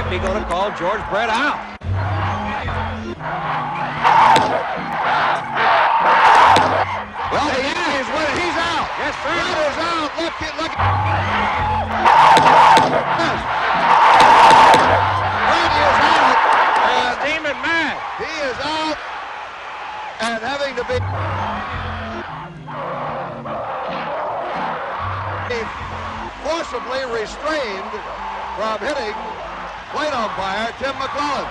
maybe going to call George Brett out. Well, the Yankees win. He's out. Yes, sir. Brett is out. Look. Brett is out. And steaming mad. He is out and having to be forcibly restrained from hitting plate umpire Tim McClellan.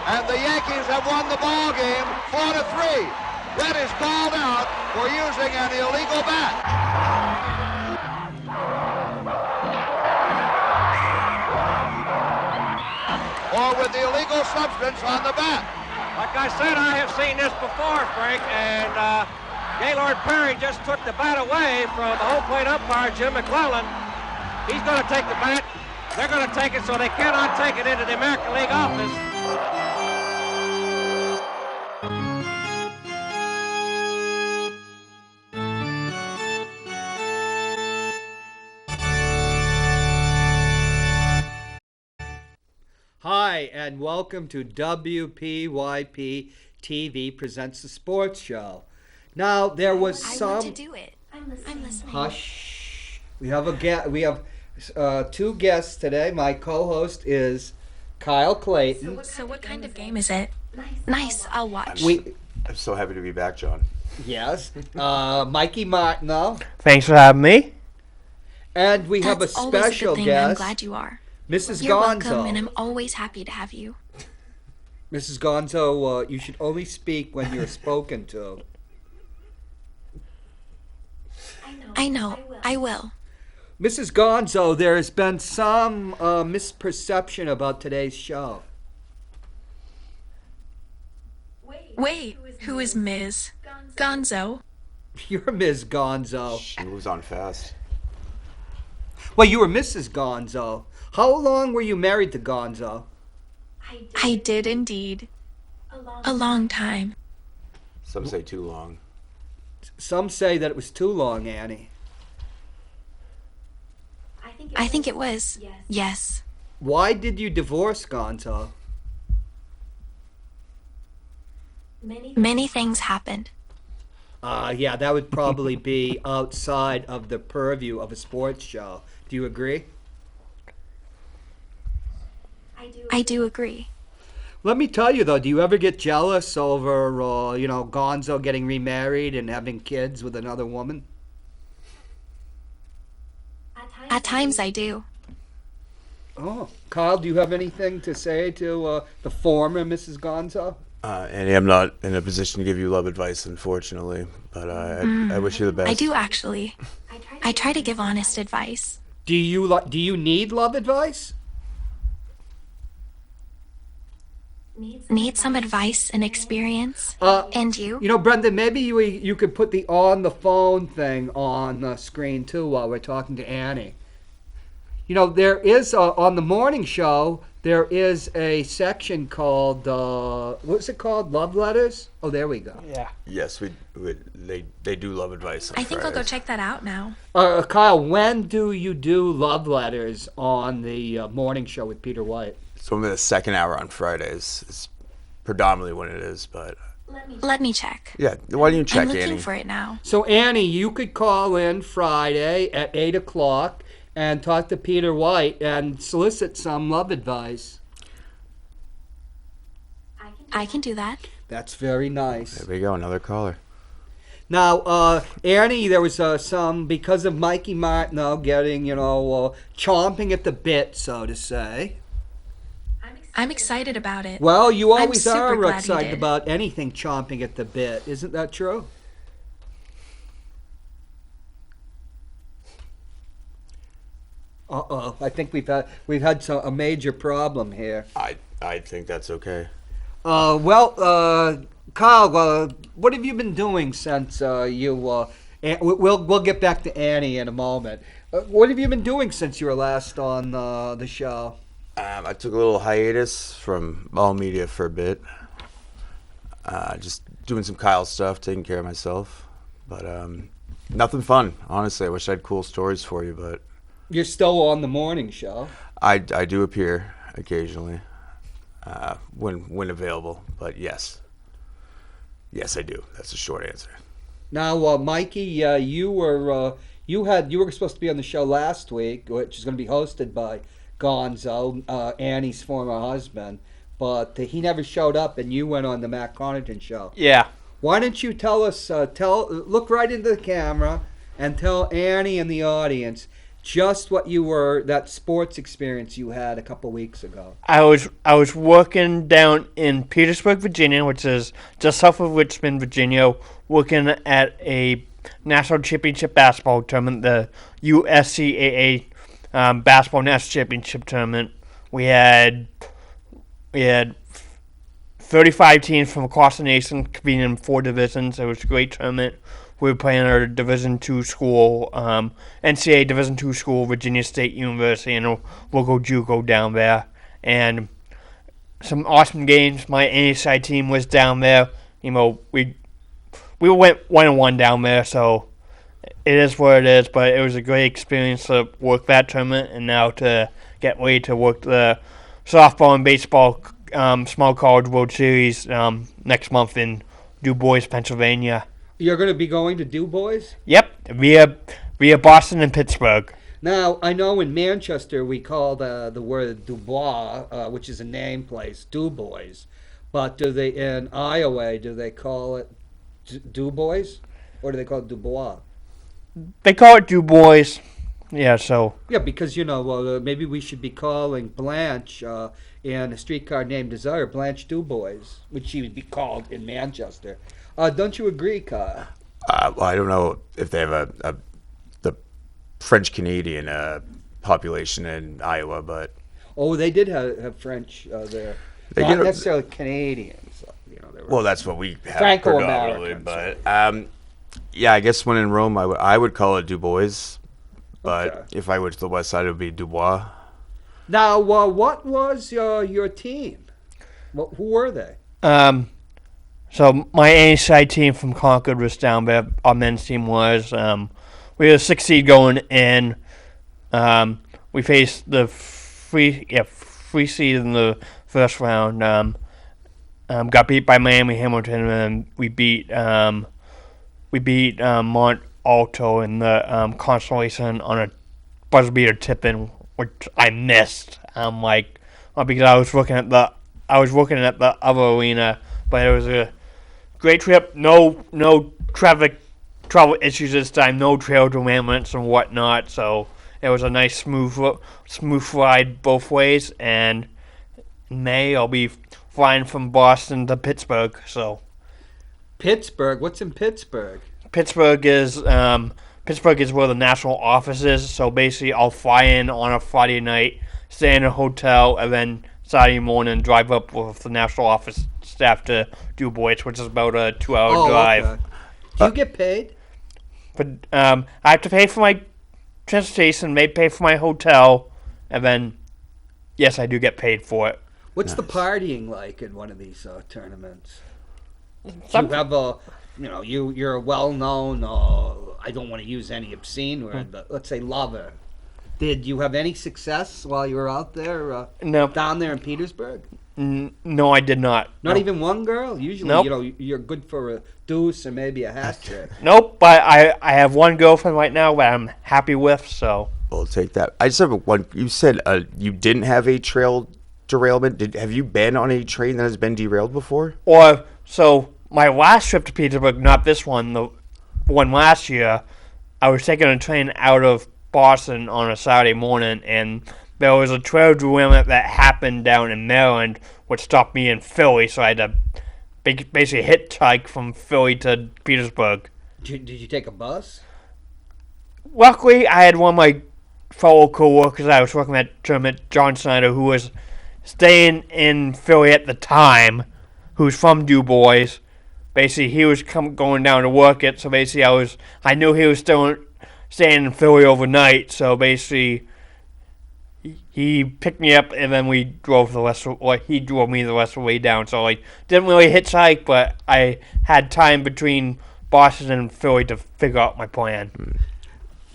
And the Yankees have won the ball game 4-3. Brett is called out for using an illegal bat. Or with the illegal substance on the bat. Like I said, I have seen this before, Frank, and Gaylord Perry just took the bat away from the home plate umpire, Jim McClellan. He's going to take the bat. They're going to take it so they cannot take it into the American League office. Hi, and welcome to WPYP TV Presents the Sports Show. Now, there was some... I want to do it. I'm listening. Hush. We have two guests today. My co-host is Kyle Clayton. So what kind of game is it? Nice, I'll watch. I'm so happy to be back, John. Yes. Mikey Martineau. Thanks for having me. And we have a That's always special a good thing. guest. I'm glad you are. Mrs. You're Gonzo. welcome, and I'm always happy to have you. Mrs. Gonzo, you should only speak when you're spoken to. I know. I will. Mrs. Gonzo, there has been some misperception about today's show. Wait, who is Ms. Gonzo? You're Ms. Gonzo. She moves on fast. Well, you were Mrs. Gonzo. How long were you married to Gonzo? I did indeed. A long time. Some say too long. Some say that it was too long, Annie. I think it was. Yes. Why did you divorce Gonzo? Many things happened. Yeah, that would probably be outside of the purview of a sports show. Do you agree? I do agree. Let me tell you, though, do you ever get jealous over, Gonzo getting remarried and having kids with another woman? At times I do. Oh, Kyle, do you have anything to say to the former Mrs. Gonzo? Annie, I'm not in a position to give you love advice, unfortunately, but I wish you the best. I do actually. I try to give honest advice. Do you need love advice? Need some advice and experience? And you? Brendan, maybe you could put the on the phone thing on the screen too while we're talking to Annie. There is on the morning show, there is a section called what's it called? Love letters? Oh, there we go. Yeah. Yes, they do love advice on I think I'll go Fridays. check that out now. Kyle, when do you do love letters on the morning show with Peter White? So I'm in the second hour on Fridays. It's predominantly when it is, but... Let me check. Yeah, why don't you check, I'm looking Annie? for it now. So, Annie, you could call in Friday at 8 o'clock and talk to Peter White and solicit some love advice. I can do that. That's very nice. There we go, another caller. Now, Annie, there was some, because of Mikey Martineau getting, chomping at the bit, so to say. I'm excited about it. Well, you always super are glad he excited did. about anything chomping at the bit. Isn't that true? Uh-oh. I think we've had a major problem here. I think that's okay. Kyle, what have you been doing since we'll get back to Annie in a moment. What have you been doing since you were last on the show? I took a little hiatus from all media for a bit. Just doing some Kyle stuff, taking care of myself. But nothing fun, honestly. I wish I had cool stories for you, but... You're still on the morning show. I do appear occasionally when available. But yes, I do. That's the short answer. Now, Mikey, you were supposed to be on the show last week, which is going to be hosted by Gonzo, Annie's former husband, but he never showed up, and you went on the Matt Connaughton show. Yeah. Why don't you tell us? Look right into the camera and tell Annie and the audience just what that sports experience you had a couple weeks ago. I was working down in Petersburg, Virginia, which is just south of Richmond, Virginia, working at a national championship basketball tournament, the USCAA basketball national championship tournament. We had 35 teams from across the nation competing in 4 divisions. It was a great tournament. We were playing our Division II school, NCAA Division II school, Virginia State University, and a local JUCO down there. And some awesome games. My NSI team was down there. You know, we went 1-1 down there, so it is what it is. But it was a great experience to work that tournament, and now to get ready to work the softball and baseball Small College World Series next month in Du Bois, Pennsylvania. You're going to be going to Du Bois? Yep, via Boston and Pittsburgh. Now, I know in Manchester we call the word Dubois, which is a name place, Du Bois. But in Iowa, do they call it Du Bois? Or do they call it Dubois? They call it Du Bois. Yeah, so. Yeah, because, maybe we should be calling Blanche in A Streetcar Named Desire, Blanche Du Bois, which she would be called in Manchester. Don't you agree, Kyle? Well, I don't know if they have the French Canadian population in Iowa, but they did have French there, not necessarily Canadians. Well, that's what we have Franco-Americans. But yeah, I guess when in Rome, I would call it Du Bois, but if I went to the west side, it would be Dubois. Now, what was your team? Who were they? So my NSI team from Concord was down there. Our men's team was. We had a 6 seed going in. We faced the free seed in the first round. Got beat by Miami Hamilton, and we beat Mont Alto in the consolation on a buzzer beater tip-in, which I missed. Because I was looking at the other arena, but it was a great trip. No travel issues this time. No trail derailments and whatnot. So it was a nice smooth ride both ways. And in May I'll be flying from Boston to Pittsburgh. So Pittsburgh. What's in Pittsburgh? Pittsburgh is where the national office is. So basically, I'll fly in on a Friday night, stay in a hotel, and then Saturday morning drive up with the national office staff to Du Bois, which is about a 2-hour drive. Okay. Do you get paid? But I have to pay for my transportation, may pay for my hotel, and then yes, I do get paid for it. What's the partying like in one of these tournaments? Do you have you're a well-known, I don't want to use any obscene word, but let's say lover. Did you have any success while you were out there? No. Down there in Petersburg? No, I did not. Not even one girl? Usually, nope. You're good for a deuce or maybe a hat trick. Nope, but I have one girlfriend right now that I'm happy with, so. We'll take that. I just have one. You said you didn't have a trail derailment. Have you been on a train that has been derailed before? So my last trip to Petersburg, not this one, the one last year, I was taking a train out of Boston on a Saturday morning, and there was a trail derailment that happened down in Maryland, which stopped me in Philly, so I had to basically hitchhike from Philly to Petersburg. Did you take a bus? Luckily, I had one of my fellow co-workers I was working at tournament, John Snyder, who was staying in Philly at the time, who's from Du Bois. Basically, he was going down to work it, so basically I knew he was still staying in Philly overnight, so basically he picked me up and then we drove he drove me the rest of the way down, so I didn't really hitchhike, but I had time between Boston and Philly to figure out my plan.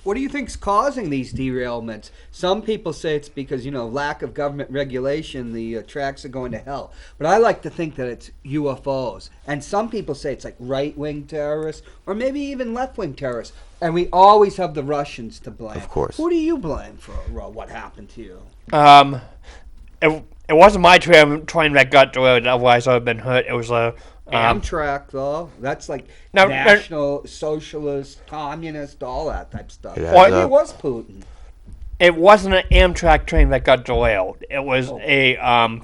What do you think's causing these derailments? Some people say it's because, lack of government regulation, the tracks are going to hell. But I like to think that it's UFOs. And some people say it's like right-wing terrorists or maybe even left-wing terrorists. And we always have the Russians to blame. Of course. Who do you blame for what happened to you? It wasn't my train that got derailed, otherwise I would have been hurt. It was Amtrak, though. That's like No, national, socialist, communist, all that type stuff. Yeah, Maybe it was Putin. It wasn't an Amtrak train that got derailed. It was a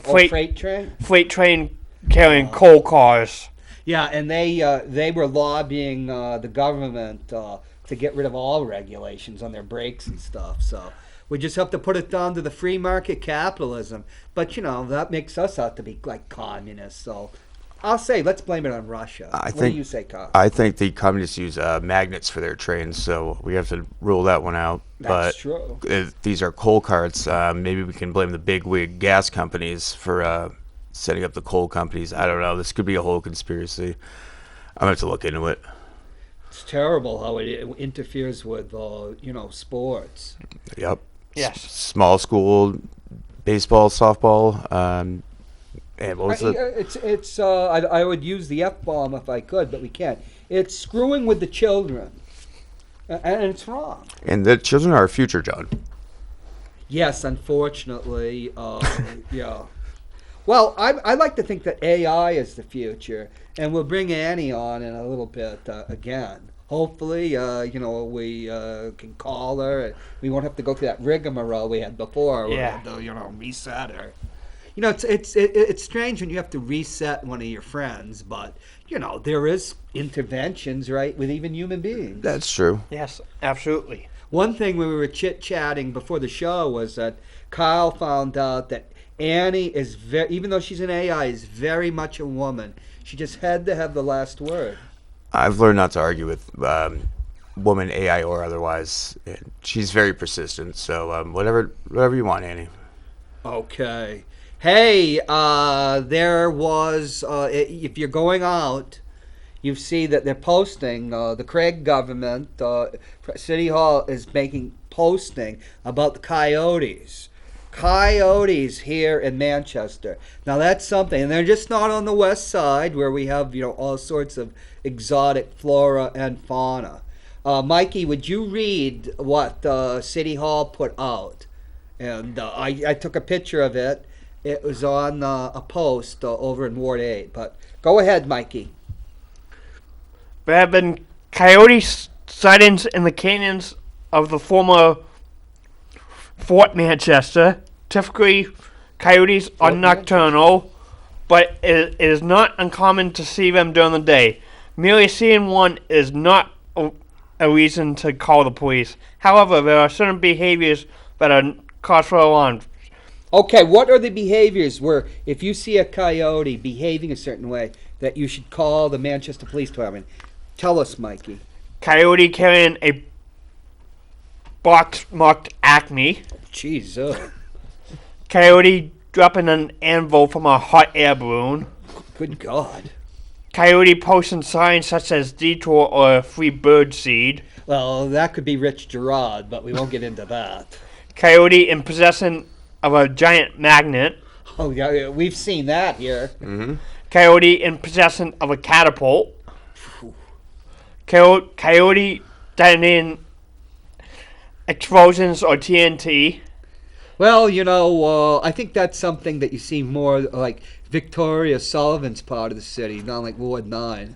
Freight train? freight train carrying coal cars. Yeah, and they were lobbying the government to get rid of all regulations on their brakes and stuff. So we just have to put it down to the free market capitalism. But, that makes us out to be like communists. So I'll say, let's blame it on Russia. What do you say, Carl? I think the communists use magnets for their trains, so we have to rule that one out. That's true. If these are coal carts, maybe we can blame the bigwig gas companies for setting up the coal companies. I don't know. This could be a whole conspiracy. I'm going to have to look into it. It's terrible how it interferes with, sports. Yep. Yes. Small school, baseball, softball, and what was it? I would use the F-bomb if I could, but we can't. It's screwing with the children, and it's wrong. And the children are our future, John. Yes, unfortunately, yeah. Well, I like to think that AI is the future, and we'll bring Annie on in a little bit again. Hopefully, we can call her. And we won't have to go through that rigmarole we had before. Yeah. We had to, reset her. It's strange when you have to reset one of your friends, but there is interventions, right, with even human beings. That's true. Yes, absolutely. One thing when we were chit-chatting before the show was that Kyle found out that Annie is even though she's an AI, is very much a woman. She just had to have the last word. I've learned not to argue with woman, AI or otherwise. She's very persistent, so whatever you want, Annie. Okay. Hey, there was, if you're going out, you see that they're posting, the Craig government, City Hall is posting about the coyotes. Coyotes here in Manchester. Now that's something, and they're just not on the west side where we have, all sorts of exotic flora and fauna. Mikey, would you read what City Hall put out? And I took a picture of it. It was on a post over in Ward 8. But go ahead, Mikey. There have been coyote sightings in the canyons of the former Fort Manchester. Typically, coyotes are nocturnal, but it is not uncommon to see them during the day. Merely seeing one is not a reason to call the police. However, there are certain behaviors that are cause for alarm. Okay, what are the behaviors where if you see a coyote behaving a certain way that you should call the Manchester Police Department? Tell us, Mikey. Coyote carrying a box marked Acme. Jeez, Coyote dropping an anvil from a hot air balloon. Good God. Coyote posting signs such as detour or free bird seed. Well, that could be Rich Gerard, but we won't get into that. Coyote in possession of a giant magnet. Oh, yeah, we've seen that here. Mm-hmm. Coyote in possession of a catapult. Coyote detonating explosions or TNT. Well, I think that's something that you see more like Victoria Sullivan's part of the city, not like Ward 9.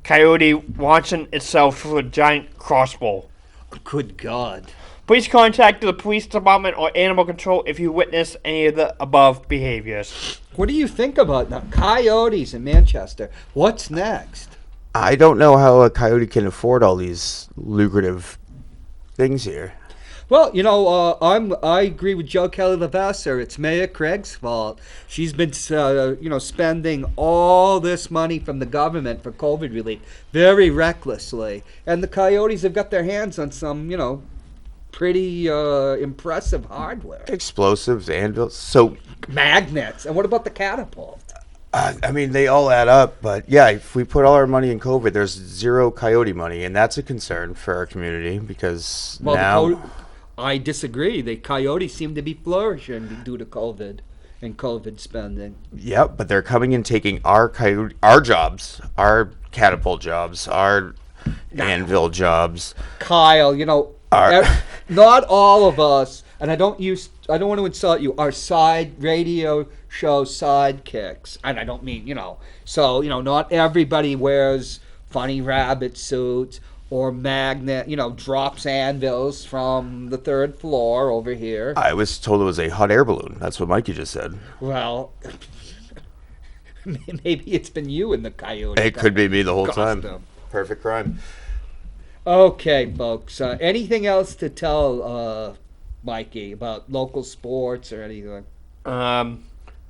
Coyote launching itself through a giant crossbow. Good God. Please contact the police department or animal control if you witness any of the above behaviors. What do you think about now? Coyotes in Manchester. What's next? I don't know how a coyote can afford all these lucrative things here. Well, I agree with Joe Kelly Lavasser. It's Mayor Craig's fault. She's been, spending all this money from the government for COVID relief very recklessly. And the coyotes have got their hands on some, pretty impressive hardware. Explosives, anvils. So Magnets. And what about the catapult? I mean, they all add up, but yeah, if we put all our money in COVID, there's zero coyote money, and that's a concern for our community because now. I disagree. The coyotes seem to be flourishing due to COVID and COVID spending. Yeah, but they're coming and taking our jobs, our catapult jobs, our anvil jobs. Kyle, not all of us, and I don't want to insult you, are side radio show sidekicks. And I don't mean, not everybody wears funny rabbit suits or magnet, drops anvils from the third floor over here. I was told it was a hot air balloon. That's what Mikey just said. Well, maybe it's been you in the coyote. It could be me the whole costume. time. Perfect crime. Okay, folks. Anything else to tell Mikey about local sports or anything?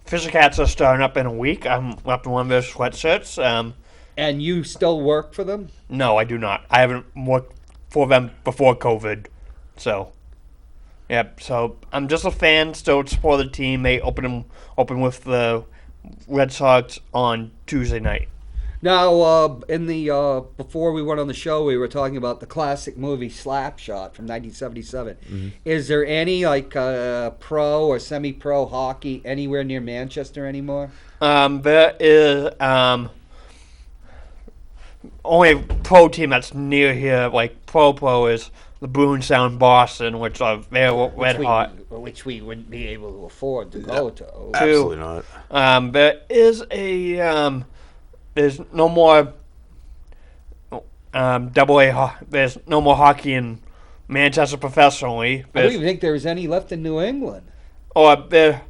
Fisher Cats are starting up in a week. I'm up to one of their sweatshirts. And you still work for them? No, I do not. I haven't worked for them before COVID. So, so I'm just a fan, still support the team. They open with the Red Sox on Tuesday night. Now, before we went on the show, we were talking about the classic movie Slapshot from 1977. Mm-hmm. Is there any pro or semi-pro hockey anywhere near Manchester anymore? There is only pro team that's near here. Like pro is the Bruins down in Boston, which are very red hot. Which we wouldn't be able to afford to go to. Absolutely not. There is there's no more double A. There's no more hockey in Manchester professionally. I don't even think there's any left in New England. Is there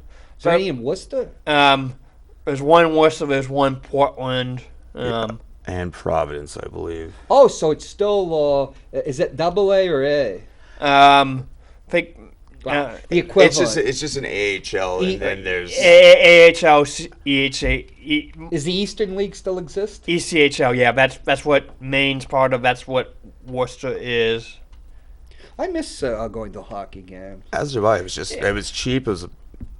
any in Worcester? There's one in Worcester. There's one in Portland. And Providence, I believe. Oh, so it's still is it double A or A? I think the equivalent. It's just an AHL, and then there's AHL, EHA. Is the Eastern League still exist? ECHL, yeah. That's what Maine's part of. That's what Worcester is. I miss going to hockey games. As do I. It was cheap. It was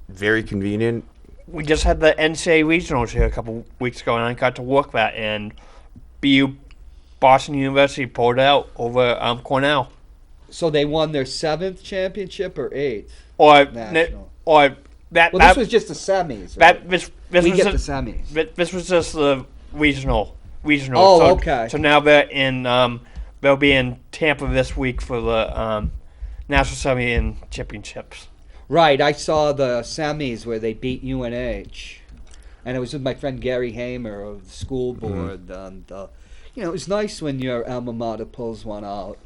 very convenient. We just had the NCAA regionals here a couple weeks ago, and I got to work that. And BU Boston University pulled out over Cornell. So they won their 7th championship or 8th? National. This was just the semis. Right? This we was get the semis. This was just the regional. Oh, okay. So now they're in. They'll be in Tampa this week for the national semi and championships. Right. I saw the semis where they beat UNH, and it was with my friend Gary Hamer of the school board. Mm-hmm. And it was nice when your alma mater pulls one out.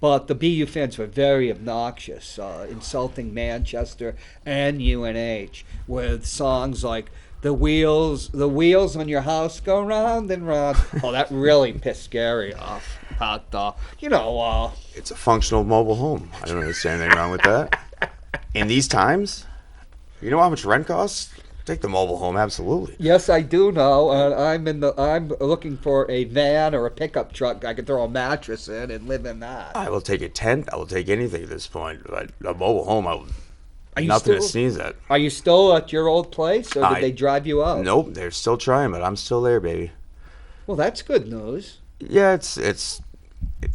But the BU fans were very obnoxious, insulting Manchester and UNH with songs like the wheels on your house go round and round. Oh, that really pissed Gary off. It's a functional mobile home. I don't understand anything wrong with that. In these times, you know how much rent costs? Take the mobile home, absolutely. Yes, I do know. I'm looking for a van or a pickup truck I can throw a mattress in and live in that. I will take a tent. I will take anything at this point. But a mobile home, nothing to sneeze at. Are you still at your old place, or did they drive you out? Nope, they're still trying, but I'm still there, baby. Well, that's good news. Yeah, it's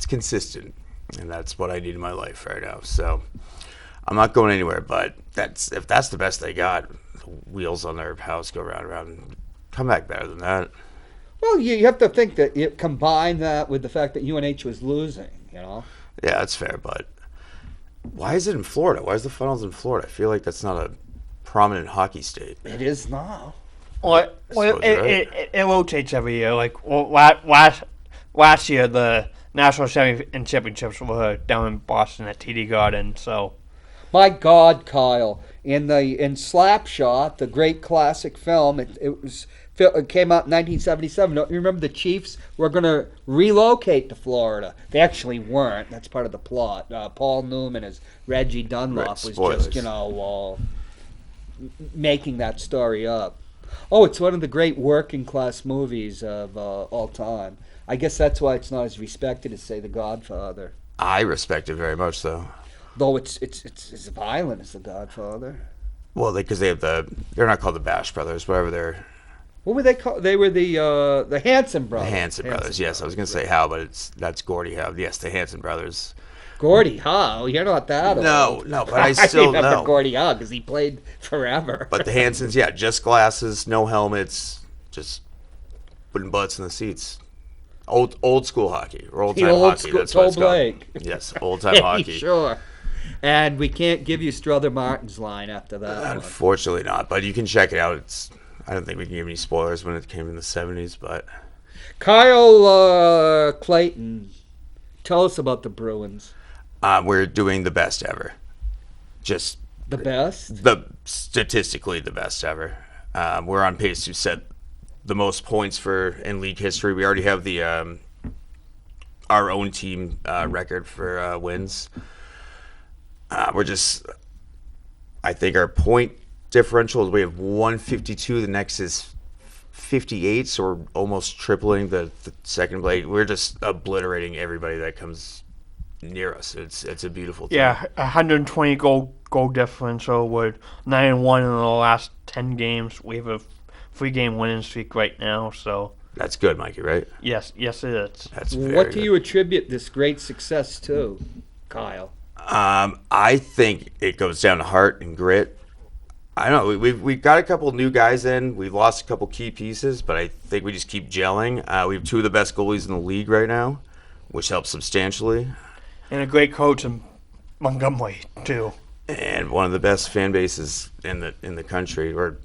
consistent, and that's what I need in my life right now. So I'm not going anywhere. But if that's the best they got. Wheels on their house go round and round. Come back better than that. Well, you have to think that you combine that with the fact that UNH was losing, Yeah, that's fair, but why is it in Florida? Why is the finals in Florida? I feel like that's not a prominent hockey state. It is now. Well, it rotates every year. Last year, the national semi and championships were down in Boston at TD Garden, so... My God, Kyle! In Slapshot, the great classic film, it came out in 1977. Don't you remember the Chiefs were going to relocate to Florida? They actually weren't. That's part of the plot. Paul Newman as Reggie Dunlop was just, making that story up. Oh, it's one of the great working class movies of all time. I guess that's why it's not as respected as, say, The Godfather. I respect it very much, though. Though it's violent as The Godfather. Well, because they're not called the Bash Brothers, whatever they're. What were they called? They were the Hanson The brothers. Hanson brothers. Yes, I was going to say Howe, but that's Gordie Howe. Yes, the Hanson brothers. Gordie Howe. You're not that old. No, but I still remember know. Gordie Howe because he played forever. But the Hansons, yeah, just glasses, no helmets, just putting butts in the seats. Old school hockey or old time hockey. School, That's what it's Blake. called. Yes, old time hockey. Sure. And we can't give you Strother Martin's line after that one. Unfortunately not, but you can check it out. I don't think we can give any spoilers when it came in the 70s, but... Kyle Clayton, tell us about the Bruins. We're doing the best ever. Just... The best? Statistically the best ever. We're on pace to set the most points in league history. We already have the our own team record for wins. We're just... I think our point differential is we have 152. The next is 58, so we're almost tripling the second place. We're just obliterating everybody that comes near us. It's a beautiful thing. Yeah, 120 goal differential with 9-1 in the last 10 games. We have a 3-game winning streak right now, so That's good, Mikey, right? yes, it is. That's very What do good. you attribute this great success to, Kyle? I think it goes down to heart and grit. I don't know. We've got a couple new guys in. We've lost a couple key pieces, but I think we just keep gelling. We have 2 of the best goalies in the league right now, which helps substantially. And a great coach in Montgomery too. And one of the best fan bases in the country, or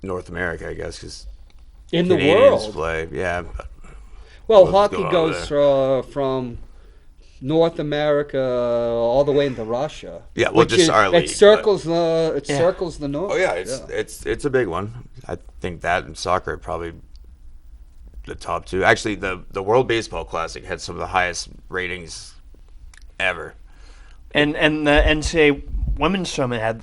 North America, I guess, because In the Canadians world. play. Yeah. Well, What's hockey going on goes from North America all the way into Russia. Yeah, well, which just is- our league, It circles the north. Oh yeah, it's a big one. I think that and soccer are probably the top 2. Actually, the World Baseball Classic had some of the highest ratings ever. And the NCAA women's tournament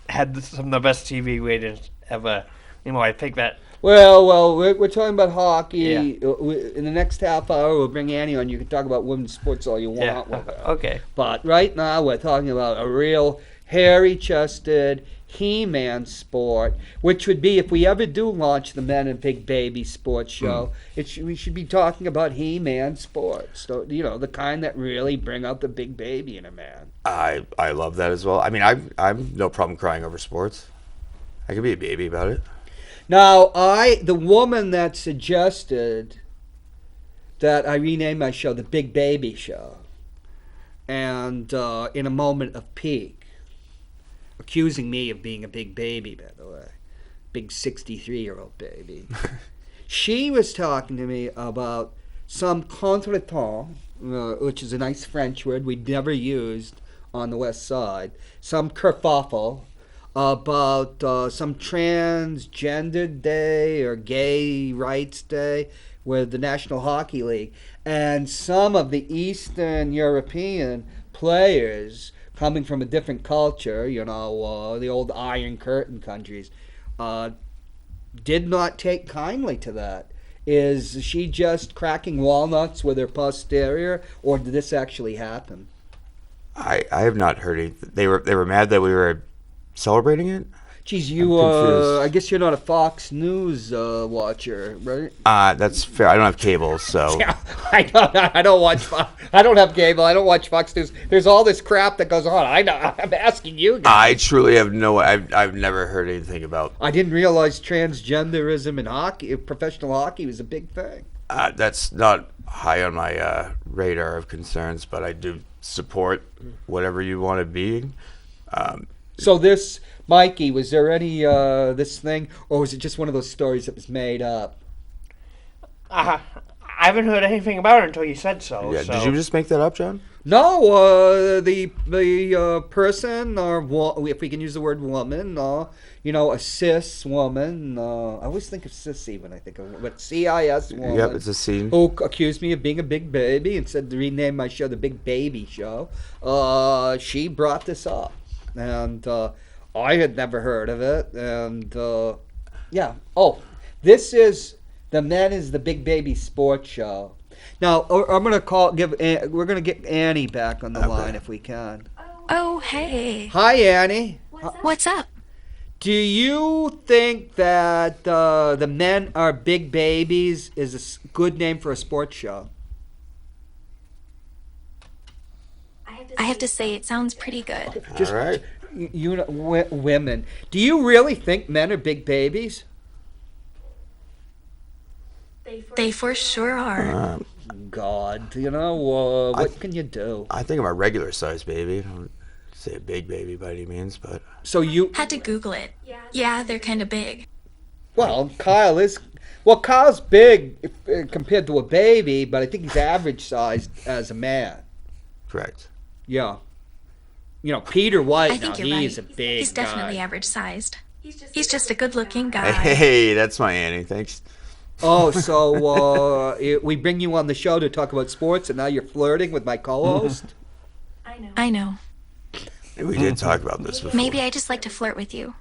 had some of the best TV ratings ever. I think that. Well, we're talking about hockey. Yeah. In the next half hour, we'll bring Annie on. You can talk about women's sports all you want with her. Okay. But right now, we're talking about a real hairy-chested He-Man sport, which would be, if we ever do launch the Men and Big Baby sports show, we should be talking about He-Man sports. So, the kind that really bring out the big baby in a man. I love that as well. I mean, I'm no problem crying over sports. I can be a baby about it. Now, the woman that suggested that I rename my show the Big Baby Show, and in a moment of pique, accusing me of being a big baby, by the way, big 63-year-old baby, she was talking to me about some contretemps, which is a nice French word we'd never used on the West Side, some kerfuffle about some transgender day or gay rights day with the National Hockey League. And some of the Eastern European players coming from a different culture, the old Iron Curtain countries, did not take kindly to that. Is she just cracking walnuts with her posterior, or did this actually happen? I have not heard anything. They were mad that we were celebrating it. Geez, I'm confused. I guess you're not a Fox News watcher, right? That's fair. I don't have cable, so Yeah, I don't watch Fox. I don't have cable. I don't watch Fox News. There's all this crap that goes on. I'm asking you guys. I truly have no. I've never heard anything about. I didn't realize transgenderism in hockey, professional hockey, was a big thing. That's not high on my radar of concerns, but I do support whatever you want to be. So this, Mikey, was there any this thing, or was it just one of those stories that was made up? I haven't heard anything about it until you said so. Yeah, so. did you just make that up, John? No, the person, or if we can use the word woman, a cis woman. I always think of sissy when I think of it, but CIS woman. Yep, it's a scene. Who accused me of being a big baby and said to rename my show the Big Baby Show. She brought this up, and I had never heard of it. And yeah. Oh, this is the Men is the Big Baby Sports Show. Now I'm gonna we're gonna get Annie back on the line if we can. Oh, hey. Hi, Annie. What's up? Do you think that the men are big babies is a good name for a sports show? I have to say, it sounds pretty good. Just All right. you know, women. Do you really think men are big babies? They for sure are. God, you know, what can you do? I think I'm a regular sized baby. I don't say a big baby by any means, but So you, Had to Google it. Yeah, they're kind of big. well, Kyle's big compared to a baby, but I think he's average sized as a man. correct. Yeah. You know, Peter White, I think now, you're he's right. a big He's definitely guy. average sized. He's just a good looking guy. Hey, that's my Annie. Thanks. Oh, so we bring you on the show to talk about sports, and now you're flirting with my co-host? I know. We did talk about this before. Maybe I just like to flirt with you.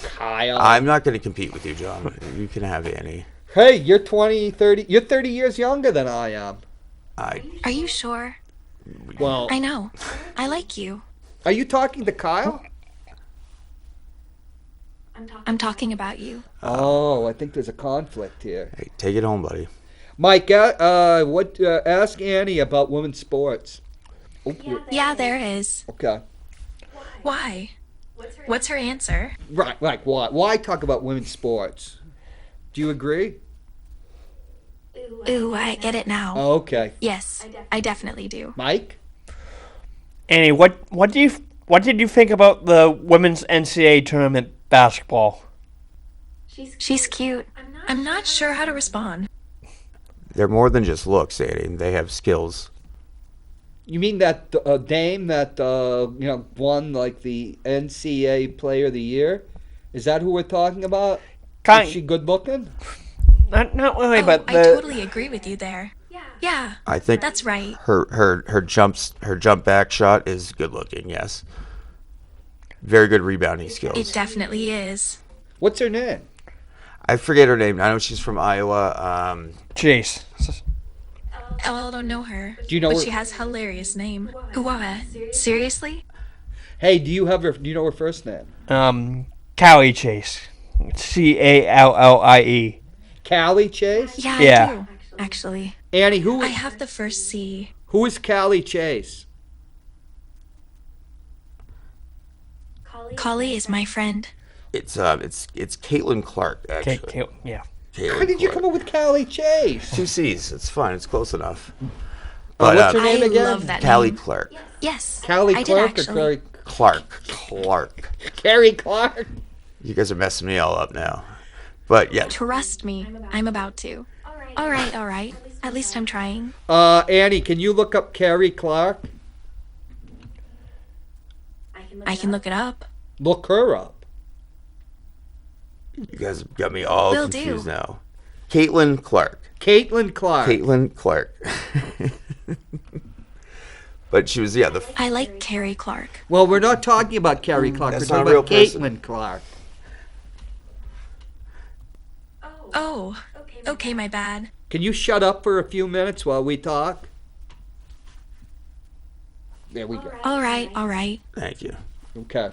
Kyle. I'm not going to compete with you, John. You can have Annie. Hey, you're 30 years younger than I am. Are you sure? Well, I know. I like you. are you talking to Kyle? I'm talking about you. Oh, I think there's a conflict here. Hey, take it home, buddy. Mike, ask Annie about women's sports. Oh, Yeah, there is. okay. Why? What's her answer? Right, like what? Why talk about women's sports? Do you agree? Ooh, I get it now. Oh, okay. Yes, I definitely do. Mike? Annie, what did you think about the women's NCAA tournament basketball? She's cute. I'm not sure how to respond. They're more than just looks, Annie. They have skills. You mean that dame that won like the NCAA Player of the Year? Is that who we're talking about? Is she good looking? Not really, but I totally agree with you there. Yeah, I think that's right. her jump back shot is good looking. Yes. Very good rebounding skills. It definitely is. What's her name? I forget her name. I know she's from Iowa. Chase. Oh, I don't know her. Do you know But her? she has a hilarious name. What? Seriously? Hey, do you know her first name? Callie Chase. Callie. Callie Chase? Yeah, Yeah. I do, actually. Annie, who I have the first C. is Callie Chase? Collie is my friend. It's Caitlin Clark actually. Yeah. How did you come up with Callie Chase? 2 C's. It's fine. It's close enough. What's her I name again? love that Callie name. Clark. Yes, Callie I did Clark or actually. Carrie? Clark. Carrie Clark? You guys are messing me all up now. But yeah, Trust me, I'm about to. All right. At least I'm trying. Annie, can you look up Carrie Clark? I can look it up. Look her up. you guys have got me all Will confused do. now. Caitlin Clark. Caitlin Clark. Caitlin Clark. But she was, yeah, I like Carrie Clark. Well, we're not talking about Carrie Clark. That's We're not talking a real about person. Caitlin Clark. Oh, okay, my bad. Can you shut up for a few minutes while we talk? There we go. All right. thank you. Okay.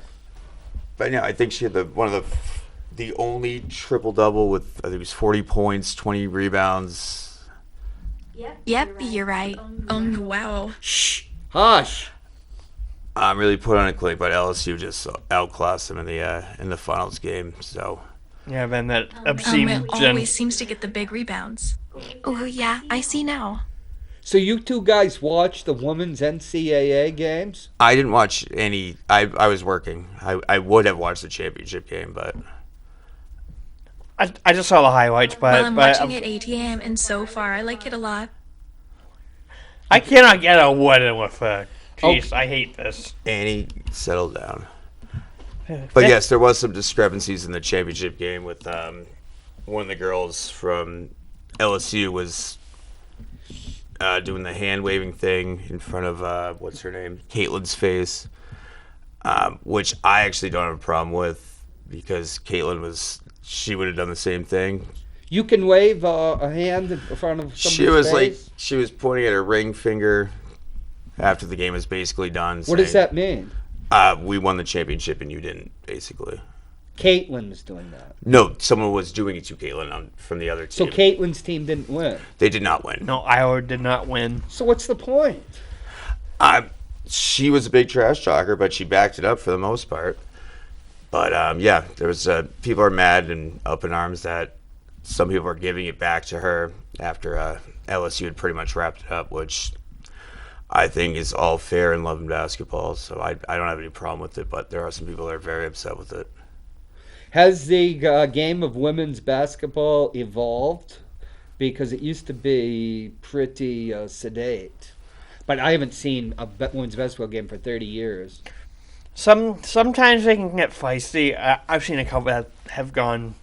But yeah, I think she had one of the only triple double with, I think it was 40 points, 20 rebounds. Yep, you're right. Wow. Shh. Hush. I'm really put on a click, but LSU just outclassed them in the finals game. So Yeah, then that obscene It gen. always seems to get the big rebounds. Oh, yeah, I see now. So you two guys watch the women's NCAA games? I didn't watch any. I was working. I would have watched the championship game, but I just saw the highlights, but Well, I'm watching at 8 a.m. and so far I like it a lot. I cannot get a wooden with her. Jeez, I hate this. Annie, settle down. But yes, there was some discrepancies in the championship game with one of the girls from LSU was doing the hand waving thing in front of what's her name, Caitlin's face, which I actually don't have a problem with because she would have done the same thing. You can wave a hand in front of somebody's She was face? she was pointing at her ring finger after the game was basically done. What does that mean? We won the championship and you didn't, basically. Caitlin was doing that. No, someone was doing it to Caitlin from the other So team. Caitlin's team didn't win. They did not win. No, Iowa did not win. So what's the point? She was a big trash talker, but she backed it up for the most part. But yeah, there was people are mad and up in arms that some people are giving it back to her after LSU had pretty much wrapped it up, which I think is all fair in love and basketball. So I don't have any problem with it, but there are some people that are very upset with it. Has the game of women's basketball evolved? Because it used to be pretty sedate. But I haven't seen a women's basketball game for 30 years. Sometimes they can get feisty. I've seen a couple that have gone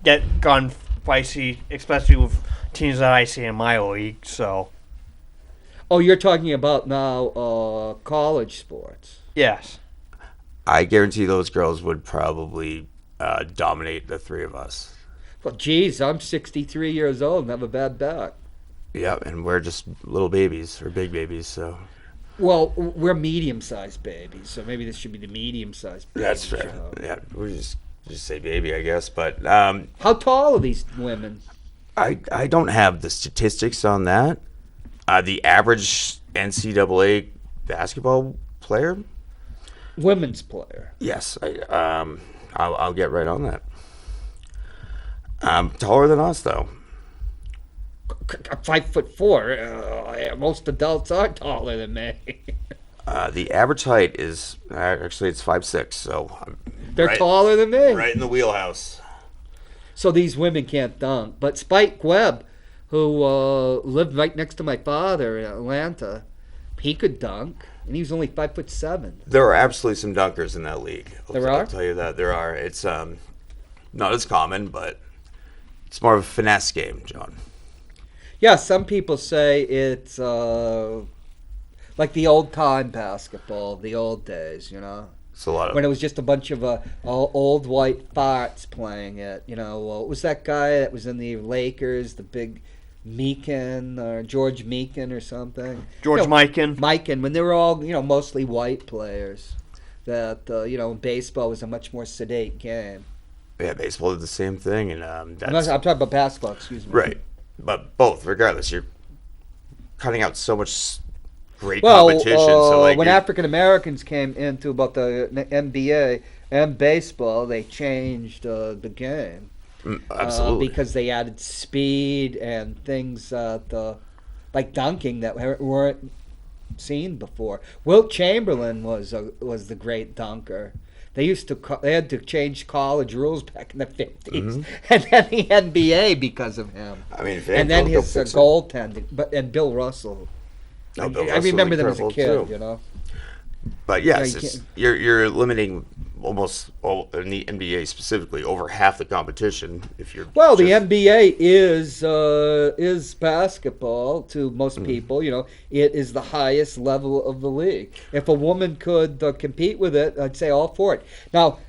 feisty, especially with teams that I see in my league. So. Oh, you're talking about now college sports. Yes. I guarantee those girls would probably dominate the three of us. Well, geez, I'm 63 years old and have a bad back. Yeah, and we're just little babies or big babies, so. Well, we're medium-sized babies, so maybe this should be the medium-sized baby That's fair. show. Yeah, we just say baby, I guess. But How tall are these women? I don't have the statistics on that. The average NCAA basketball player. Women's player. Yes, I'll get right on that. Taller than us, though. 5'4". Most adults are taller than me. The average height is actually it's 5'6", so They're taller than me. right in the wheelhouse. So these women can't dunk. But Spike Webb, who lived right next to my father in Atlanta, he could dunk, and he was only 5'7". There are absolutely some dunkers in that league. There are? I'll tell you that there are. It's not as common, but it's more of a finesse game, John. Yeah, some people say it's like the old-time basketball, the old days, you know? It's a lot of When it was just a bunch of old white farts playing it, you know? What was that guy that was in the Lakers, the big Meekin, or George Meekin or something? George Mikan. Mikan, when they were all, mostly white players. That, baseball was a much more sedate game. Yeah, baseball did the same thing, and I'm talking about basketball, excuse me. right. But both, regardless, you're cutting out so much great competition. So when African Americans came into about the NBA and baseball, they changed the game. Absolutely. Because they added speed and things like dunking that weren't seen before. Wilt Chamberlain was the great dunker. They had to change college rules back in the 50s, and then the NBA because of him. I mean, and then his goaltending, and Bill Russell. No, Bill I Russell remember them as a incredible, kid, too. But yes, you're limiting almost in the NBA specifically over half the competition. If you're the NBA is basketball to most people. It is the highest level of the league. If a woman could compete with it, I'd say all for it. Now,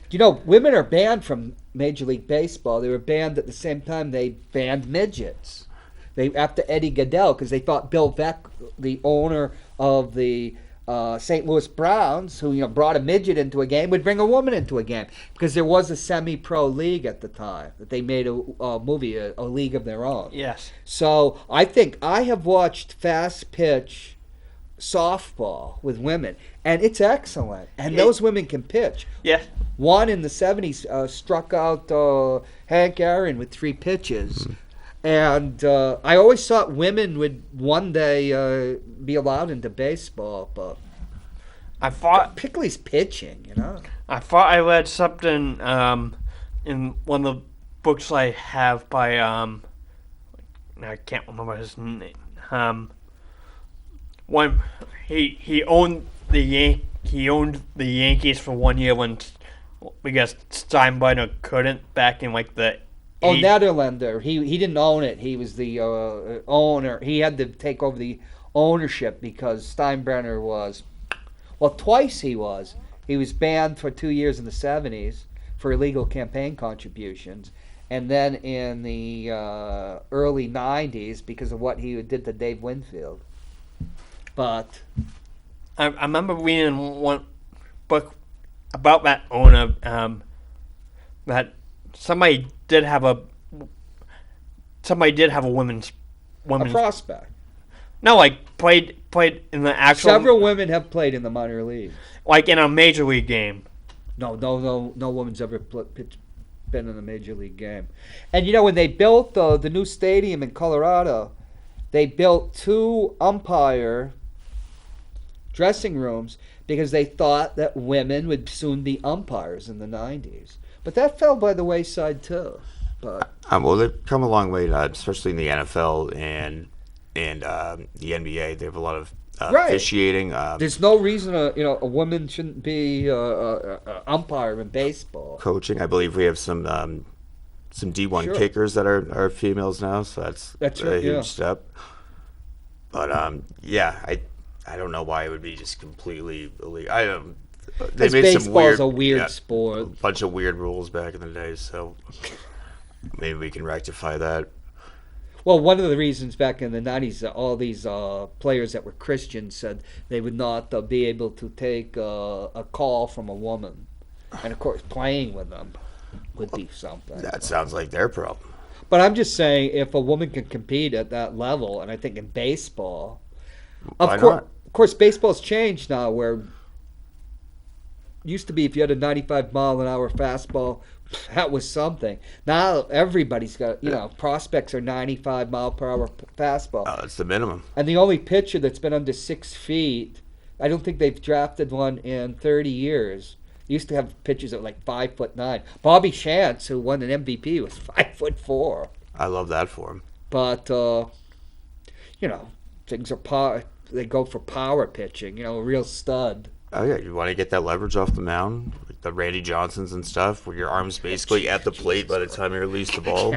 women are banned from Major League Baseball. They were banned at the same time they banned midgets. After Eddie Goodell, because they thought Bill Veeck, the owner of the St. Louis Browns, who brought a midget into a game, would bring a woman into a game, because there was a semi-pro league at the time that they made a movie, a league of their own. Yes. So I think I have watched fast pitch softball with women, and it's excellent. And those women can pitch. Yes. One in the 70s struck out Hank Aaron with 3 pitches. And I always thought women would one day be allowed into baseball, but particularly pitching, I thought I read something in one of the books I have by I can't remember his name. When he owned the Yankees for 1 year when because Steinbrenner couldn't back in like the. Nederlander. He didn't own it. He was the owner. He had to take over the ownership because Steinbrenner was, twice he was. He was banned for 2 years in the 70s for illegal campaign contributions. And then in the early 90s because of what he did to Dave Winfield. But I remember reading one book about that owner. that somebody did have a women's A prospect. no, like played in the actual Several women have played in the minor leagues. like in a major league game. No woman's ever been in a major league game. And when they built the new stadium in Colorado, they built 2 umpire dressing rooms because they thought that women would soon be umpires in the 90s. But that fell by the wayside too. But well, they've come a long way, especially in the NFL and the NBA. They have a lot of Right. officiating. there's no reason a woman shouldn't be a umpire in baseball. Coaching. I believe we have some D1 Sure. kickers that are females now, so that's a right, huge yeah. step. But I don't know why it would be just completely illegal. They Because made some baseball's weird, a weird a sport. bunch of weird rules back in the day, so maybe we can rectify that. Well, one of the reasons back in the 90s, all these players that were Christians said they would not be able to take a call from a woman. And, of course, playing with them would be something. That sounds like their problem. But I'm just saying, if a woman can compete at that level, and I think in baseball, Why not? Of course, baseball's changed now, where used to be if you had a 95-mile-an-hour fastball, that was something. Now everybody's got, prospects are 95-mile-per-hour fastball. Oh, that's the minimum. And the only pitcher that's been under 6 feet, I don't think they've drafted one in 30 years. Used to have pitchers at like 5'9". Bobby Shantz, who won an MVP, was 5'4". I love that for him. But things are power. They go for power pitching. A real stud. Oh yeah, you want to get that leverage off the mound, like the Randy Johnsons and stuff, where your arm's basically at the plate by the time you release the ball.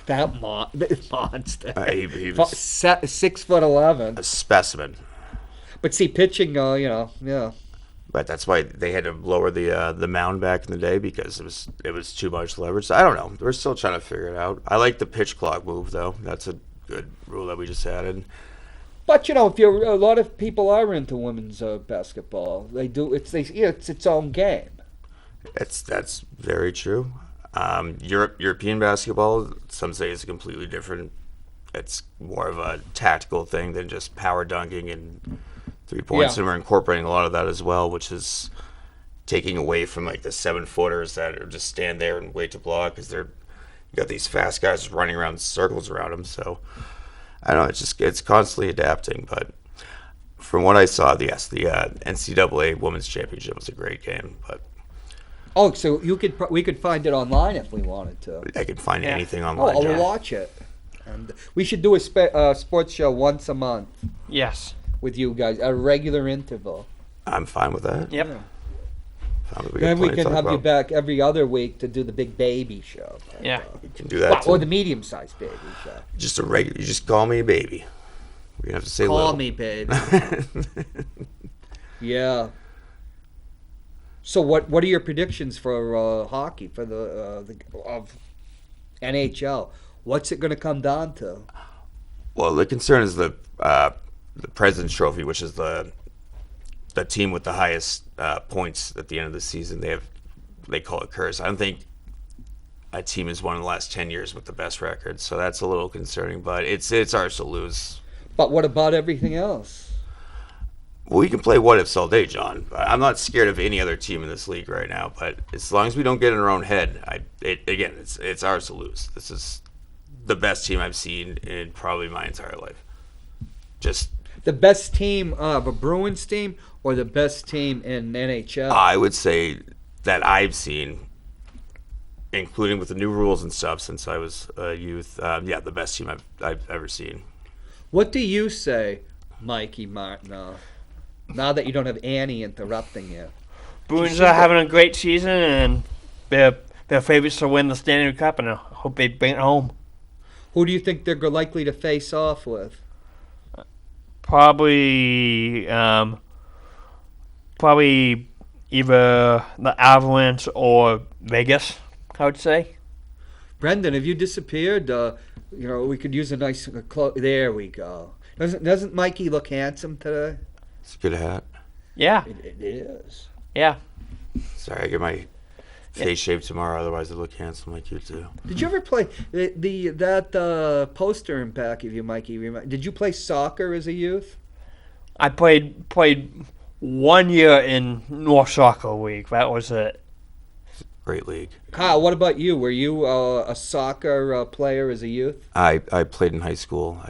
That monster. He was 6'11". a specimen. But see, pitching, yeah. But that's why they had to lower the mound back in the day, because it was too much leverage. So I don't know. We're still trying to figure it out. I like the pitch clock move though. That's a good rule that we just added. But if you're a lot of people are into women's basketball. They do. It's its own game. That's very true. European basketball, some say, is completely different. It's more of a tactical thing than just power dunking and 3 points, Yeah. and we're incorporating a lot of that as well, which is taking away from like the 7-footers that are just stand there and wait to block, because you got these fast guys running around in circles around them. So I don't know. It's constantly adapting. But from what I saw, yes, the NCAA Women's Championship was a great game. But So we could find it online if we wanted to. I could find anything Oh, online. I'll John. watch it. And we should do a sports show once a month Yes. with you guys, a regular interval. I'm fine with that. Yep. Yeah. Fine with- Then we got plenty to can talk have you about. back every other week to do the big baby show. Yeah. You can do that. Or too. the medium-sized baby show. Just a regular. You just call me a baby. We're gonna have to say Call little. me, baby. Yeah. So what are your predictions for hockey, for the of NHL? What's it going to come down to? Well, the concern is the President's Trophy, which is the team with the highest points at the end of the season. They call it curse. I don't think a team has won in the last 10 years with the best record, so that's a little concerning. But it's ours to lose. But what about everything else? Well, we can play what ifs all day, John. I'm not scared of any other team in this league right now. But as long as we don't get in our own head, it's ours to lose. This is the best team I've seen in probably my entire life. Just The best team of a Bruins team or the best team in NHL? I would say that I've seen, including with the new rules and stuff since I was a youth, the best team I've ever seen. What do you say, Mikey Martineau? Now that you don't have Annie interrupting you. Bruins are having a great season, and they're favorites to win the Stanley Cup, and I hope they bring it home. Who do you think they're likely to face off with? Probably either the Avalanche or Vegas, I would say. Brendan, have you disappeared? We could use a nice there we go. Doesn't Mikey look handsome today? It's a good hat. Yeah, It is. yeah. Sorry, I get my face shape tomorrow. Otherwise, I look handsome like you too. Did you ever play that poster in back of you, Mikey? Did you play soccer as a youth? I played 1 year in North Soccer League. That was it. Great league. Kyle, what about you? Were you a soccer player as a youth? I played in high school.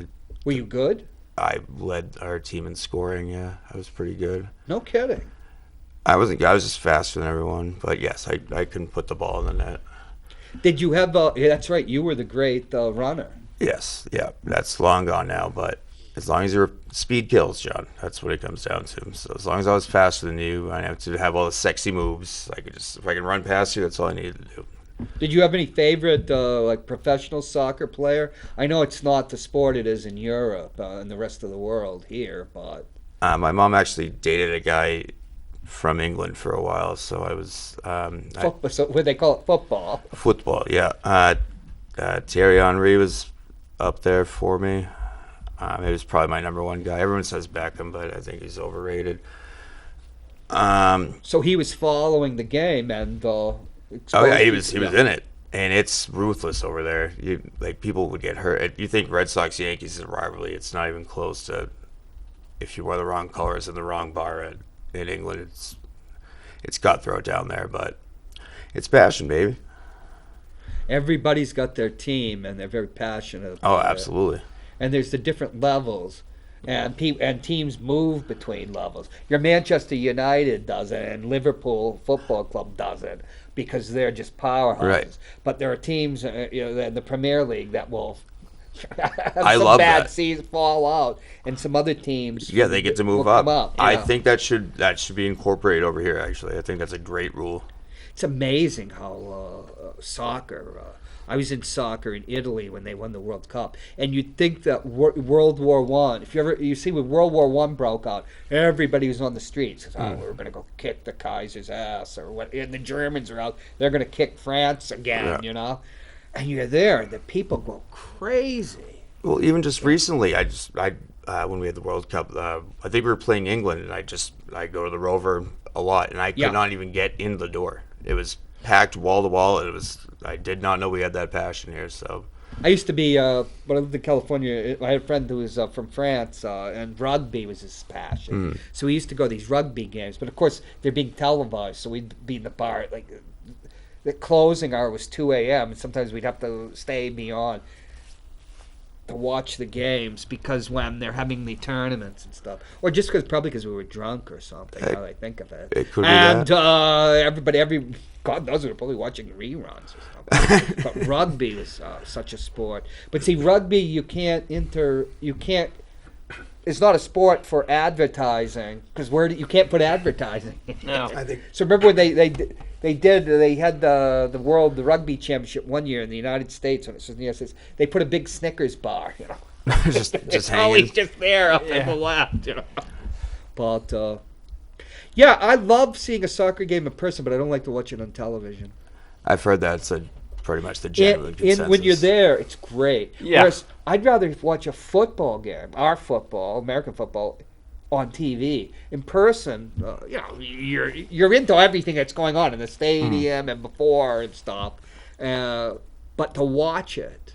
Were you good? I led our team in scoring. Yeah, I was pretty good. No kidding. I wasn't. I was just faster than everyone. But yes, I couldn't put the ball in the net. Did you have? Yeah, that's right. You were the great runner. Yes. Yeah. That's long gone now. But as long as your speed kills, John, that's what it comes down to. So as long as I was faster than you, I didn't have to have all the sexy moves. I could just, if I can run past you, that's all I needed to do. Did you have any favorite like professional soccer player? I know it's not the sport it is in Europe and the rest of the world here, but my mom actually dated a guy from England for a while, so I was so what they call it, football. Football, yeah. Thierry Henry was up there for me. He was probably my number one guy. Everyone says Beckham, but I think he's overrated. So he was following the game and oh yeah, he was in it, and it's ruthless over there. People would get hurt. You think Red Sox Yankees is a rivalry? It's not even close to. If you wear the wrong colors in the wrong bar in England, it's cutthroat down there, but it's passion, baby. Everybody's got their team, and they're very passionate about Oh, absolutely. it. And there's the different levels, and teams move between levels. Your Manchester United doesn't, and Liverpool Football Club doesn't, because they're just powerhouses. Right. But there are teams, in the Premier League that will have I some love bad that. seasons fall out, and some other teams. Yeah, they get to move will come up. you I know. think that should be incorporated over here. Actually, I think that's a great rule. It's amazing how soccer. I was in soccer in Italy when they won the World Cup, and you'd think that World War One. If you see when World War One broke out, everybody was on the streets. We're going to go kick the Kaiser's ass, or what? And the Germans are out. They're going to kick France again, Yeah. And you're there, the people go crazy. Well, even just recently, when we had the World Cup, I think we were playing England, and I go to the Rover a lot, and I could not even get in the door. It was packed wall to wall, and I did not know we had that passion here. So I used to be when I lived in California. I had a friend who was from France, and rugby was his passion. So we used to go to these rugby games, but of course they're being televised. So we'd be in the bar the closing hour was 2 a.m. and sometimes we'd have to stay beyond to watch the games because when they're having the tournaments and stuff, or just probably because we were drunk or something. Now I think of it. It could be and that. God knows we were probably watching reruns or something. But rugby was such a sport. But see, rugby you can't. It's not a sport for advertising because you can't put advertising. No. I think So remember when they had the rugby championship one year in the United States when it was in the United States. They put a big Snickers bar, just it's hanging. always just there up in the left, But yeah, I love seeing a soccer game in person, but I don't like to watch it on television. I've heard that's pretty much the genuine consensus. When you're there, it's great. Yeah. Whereas I'd rather watch a football game, our football, American football, on TV. In person, you're into everything that's going on in the stadium and before and stuff. But to watch it,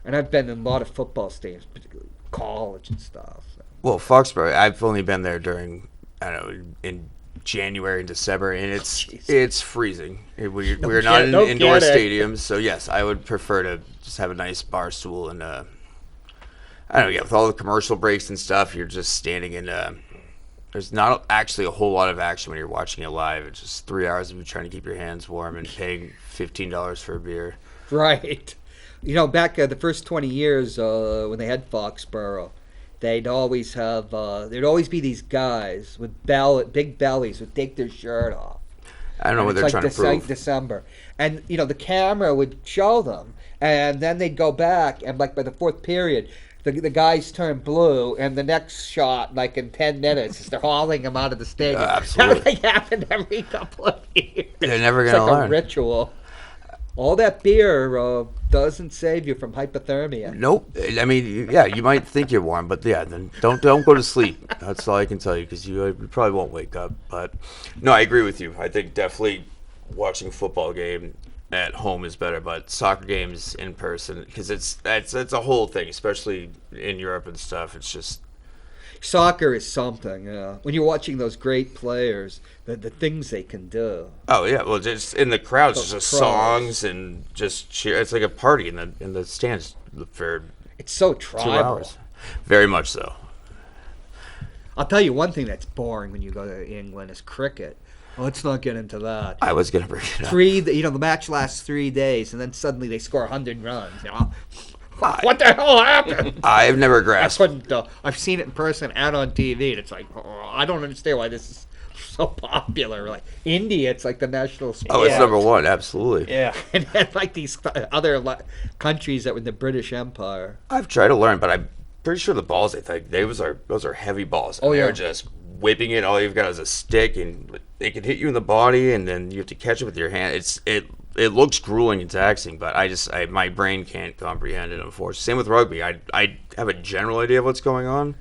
and I've been in a lot of football stadiums, particularly college and stuff. So. Well, Foxborough, I've only been there during, I don't know, in January and December, and it's freezing. We're not in indoor stadiums, so yes, I would prefer to just have a nice bar stool and I don't know, with all the commercial breaks and stuff, you're just standing in. There's not actually a whole lot of action when you're watching it live. It's just 3 hours of you trying to keep your hands warm and paying $15 for a beer. Right. Back the first 20 years when they had Foxborough, they'd always be these guys with big bellies who'd take their shirt off. I don't know what they're trying to prove. December. And, the camera would show them, and then they'd go back, and by the fourth period, the guys turn blue, and the next shot, in 10 minutes, they're hauling them out of the stadium. Absolutely. That happened every couple of years. They're never going to learn. It's like a ritual. All that beer doesn't save you from hypothermia. Nope. I mean, yeah, you might think you're warm, but yeah, then don't go to sleep. That's all I can tell you because you probably won't wake up. But no, I agree with you. I think definitely watching football game at home is better, but soccer games in person, because it's a whole thing, especially in Europe and stuff. It's just Soccer is something. When you're watching those great players, the things they can do. oh yeah, well just in the crowds, Those just pros. songs and just cheer. It's like a party in the stands for It's so 2 tribal. hours. Very much so. I'll tell you one thing that's boring when you go to England is cricket. Let's not get into that. I was gonna bring it up. The match lasts 3 days, and then suddenly they score 100 runs. What the hell happened? I've never I grasped. couldn't. I've seen it in person and on TV, and it's like, I don't understand why this is so popular. Like India, it's like the national sport. Oh, it's number one, absolutely. Yeah. And then like these other countries that were in the British Empire. I've tried to learn, but I'm pretty sure the balls those are heavy balls. Oh, They're yeah. just whipping it. All you've got is a stick, and it can hit you in the body, and then you have to catch it with your hand. It looks grueling and taxing, but my brain can't comprehend it, unfortunately. Same with rugby. I have a general idea of what's going on.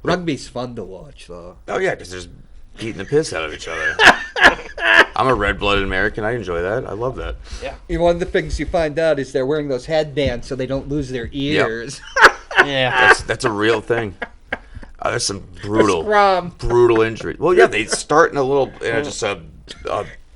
Rugby's fun to watch, though. Oh yeah, because there's beating the piss out of each other. I'm a red-blooded American. I enjoy that. I love that. One of the things you find out is they're wearing those headbands so they don't lose their ears. Yeah. That's a real thing. There's some Scrum. brutal injury. Well, yeah, they start in just a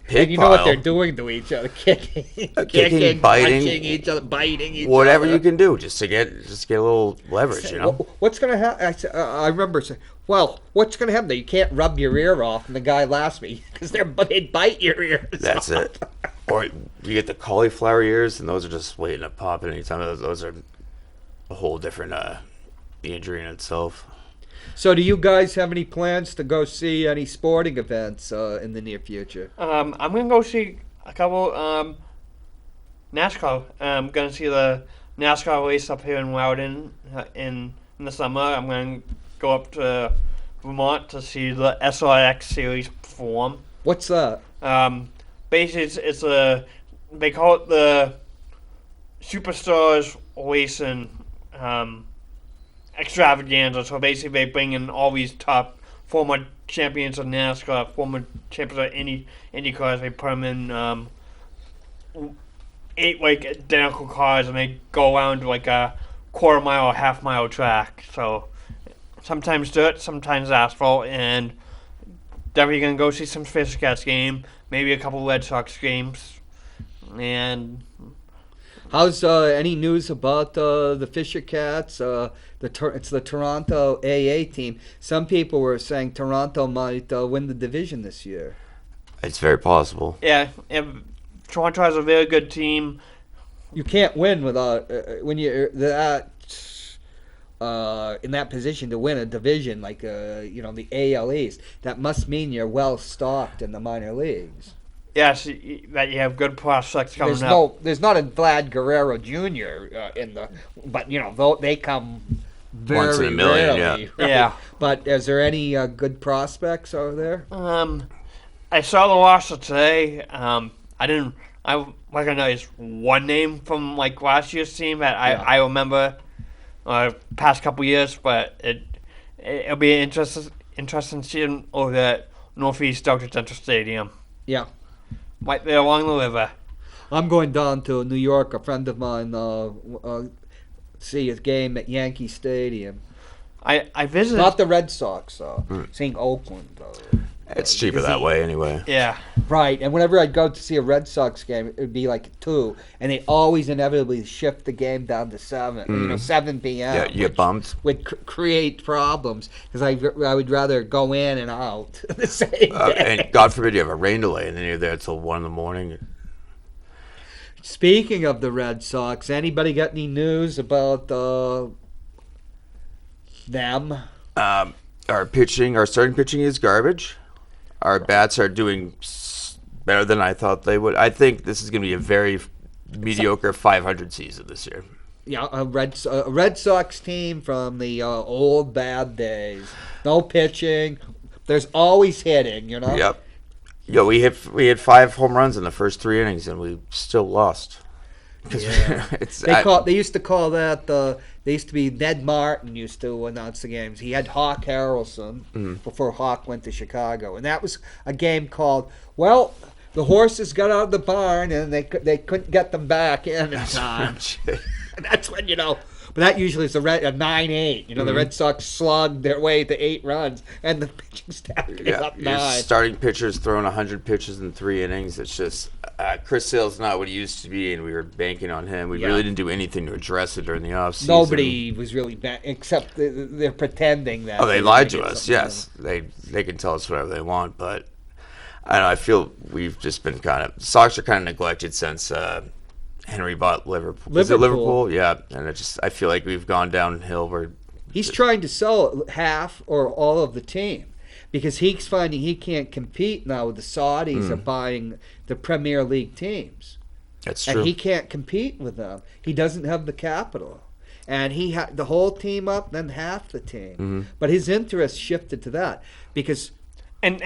pig And you know what pile. they're doing to each other, kicking, biting, punching each other, biting each Whatever other. you can do just to get a little leverage, you know. What's going to happen? I remember saying, well, what's going to happen? You can't rub your ear off, and the guy laughs me because they bite your ears. That's it. Or you get the cauliflower ears, and those are just waiting to pop at any time. Those are a whole different injury in itself. So, do you guys have any plans to go see any sporting events in the near future? I'm gonna go see a couple NASCAR. I'm gonna see the NASCAR race up here in Loudon in the summer. I'm gonna go up to Vermont to see the SRX series perform. What's that? Basically, they call it the Superstars Racing extravaganza. So basically, they bring in all these top former champions of NASCAR, former champions of Indy cars. They put them in 8 identical cars, and they go around like a quarter mile or half mile track. So sometimes dirt, sometimes asphalt, and definitely gonna go see some Fisher Cats game, maybe a couple Red Sox games, and How's any news about the Fisher Cats? It's the Toronto AA team. Some people were saying Toronto might win the division this year. It's very possible. yeah, Toronto has a very good team. You can't win without when you're that in that position to win a division like the AL East. That must mean you're well stocked in the minor leagues. Yes, that you have good prospects coming up. There's not a Vlad Guerrero Jr. But they come very Once in a million, rarely. yeah. Right? Yeah. But is there any good prospects over there? I saw the roster today. I recognize one name from last year's team that I remember past couple years, but it'll be interesting seeing over at Northeast Dr. Center Stadium. Yeah. Right there along the river. I'm going down to New York. A friend of mine see his game at Yankee Stadium. I visited. Not the Red Sox, seeing Oakland. It's cheaper that way anyway. Yeah. Right, and whenever I'd go to see a Red Sox game, it would be like 2, and they always inevitably shift the game down to 7, 7 p.m. Yeah, you get bumped. Would create problems because I would rather go in and out the same day. And God forbid you have a rain delay, and then you're there till 1 in the morning. Speaking of the Red Sox, anybody got any news about them? Our starting pitching is garbage. Our bats are doing better than I thought they would. I think this is going to be a very mediocre 500 season this year. Yeah, a Red Sox team from the old bad days. No pitching. There's always hitting, Yep. Yeah, we had 5 home runs in the first 3 innings, and we still lost. Yeah. They used to call that they used to be Ned Martin used to announce the games. He had Hawk Harrelson before Hawk went to Chicago, and that was a game called The horses got out of the barn and they couldn't get them back in time. That's when, but that usually is a 9-8. The Red Sox slugged their way to 8 runs, and the pitching staff came up 9. Your starting pitchers throwing 100 pitches in 3 innings. It's just Chris Sale's not what he used to be, and we were banking on him. We really didn't do anything to address it during the offseason. Nobody was really bad, except they're pretending that. Oh, they lied to us. Yes, they can tell us whatever they want, but I don't know. I feel we've just been Sox are kind of neglected since Henry bought Liverpool. Was it Liverpool? Yeah, and I feel like we've gone downhill. He's trying to sell half or all of the team because he's finding he can't compete now with the Saudis are buying the Premier League teams. That's true. And he can't compete with them. He doesn't have the capital. And he had the whole team up, then half the team. Mm-hmm. But his interest shifted to that because... And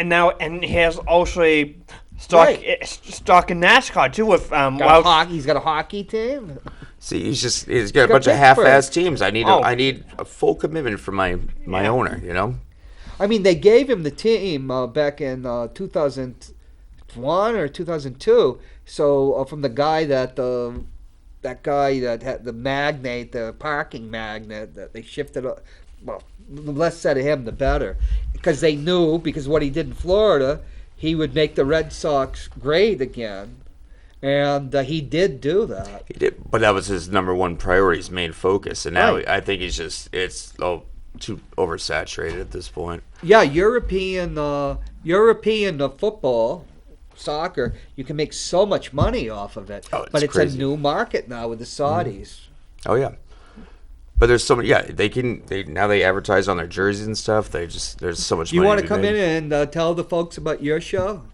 he has also a stock in NASCAR too. With he's got a hockey team. See, he's got a bunch of half-assed teams. I need a full commitment from my owner. I mean, they gave him the team back in 2001 or 2002. So from the guy that had the magnate, the parking magnate, that they shifted. Well, the less said of him, the better. Because they knew, because what he did in Florida, he would make the Red Sox great again. And he did do that. He did, but that was his number one priority, his main focus. And now I think it's too oversaturated at this point. Yeah, European football, soccer, you can make so much money off of it. Oh, but it's crazy. a new market now with the Saudis. Oh, yeah. But there's so many. Yeah, now they advertise on their jerseys and stuff. There's so much. You want to come in and tell the folks about your show?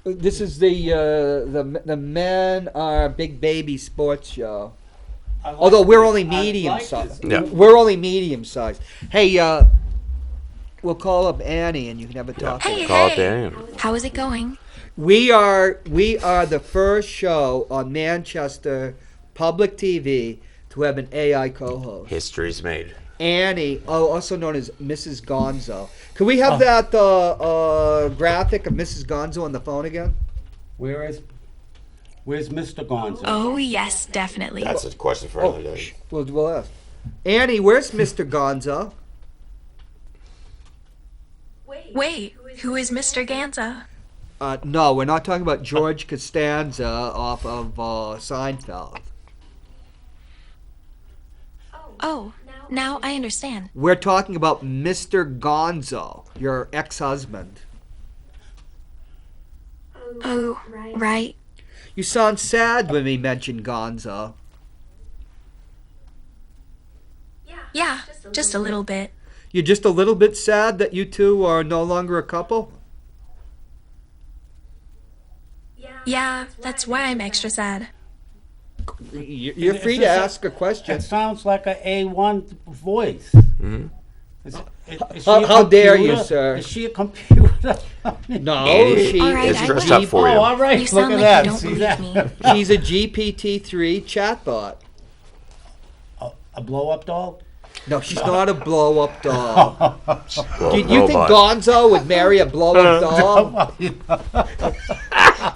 This is the Men Are Big Baby Sports Show. Although we're only medium size. Yeah. We're only medium size. Hey, we'll call up Annie and you can have a talk. Hey, Call up Annie. How is it going? We are the first show on Manchester Public TV to have an AI co-host. History's made. Annie, also known as Mrs. Gonzo. Can we have that graphic of Mrs. Gonzo on the phone again? Where's Mr. Gonzo? Oh, yes, definitely. That's a question for another day. We'll ask. Annie, where's Mr. Gonzo? Wait, who is Mr. Ganza? No, we're not talking about George Costanza off of Seinfeld. Oh, now I understand. We're talking about Mr. Gonzo, your ex-husband. Oh, right. You sound sad when we mention Gonzo. Yeah, just a little bit. You're just a little bit sad that you two are no longer a couple? Yeah, that's why I'm extra sad. You're free to ask a question. It sounds like an A1 voice. Mm-hmm. How dare you, sir? Is she a computer? No, Annie she All right, is I dressed will. up for you. all right. You sound Look like at you that. don't See believe that? me. she's a GPT-3 chatbot. A blow-up doll? No, she's not a blow-up doll. Well, Do you think Gonzo would marry a blow-up doll? He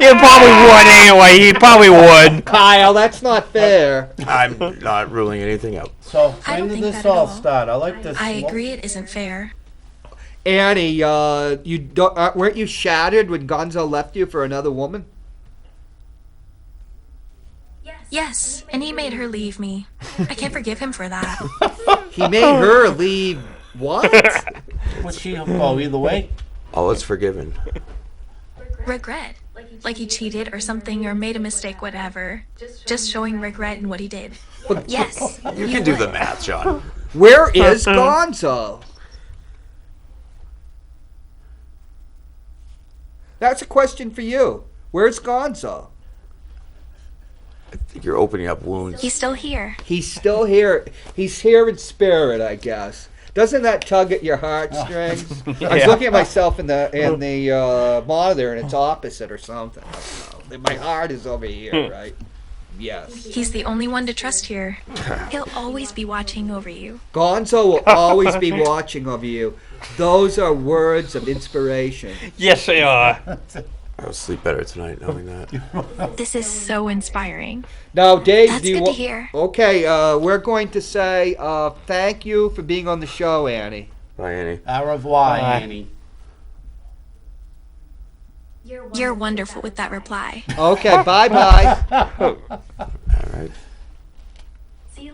probably would anyway. He probably would. Kyle, that's not fair. I'm not ruling anything out. So I don't when did think this that at all all. start? I like this. I agree it isn't fair. Annie, you don't, weren't you shattered when Gonzo left you for another woman? Yes, and he made her leave me. I can't forgive him for that. He made her leave what? Would she go either way? All is forgiven. Regret. Like he cheated or something or made a mistake, whatever. Just showing regret in what he did. Yes. You can do the math, John. Where is Gonzo? That's a question for you. Where's Gonzo? I think you're opening up wounds. He's still here. He's still here. He's here in spirit, I guess. Doesn't that tug at your heartstrings? I was looking at myself in the monitor, and it's opposite or something. I don't know. My heart is over here, right? Yes. He's the only one to trust here. He'll always be watching over you. Gonzo will always be watching over you. Those are words of inspiration. Yes, they are. I'll sleep better tonight knowing that. This is so inspiring. Now, Dave, That's do you good to wa- hear. Okay, we're going to say thank you for being on the show, Annie. Bye, Annie. Au revoir, Bye. Annie. You're wonderful with that reply. Okay, bye-bye. All right.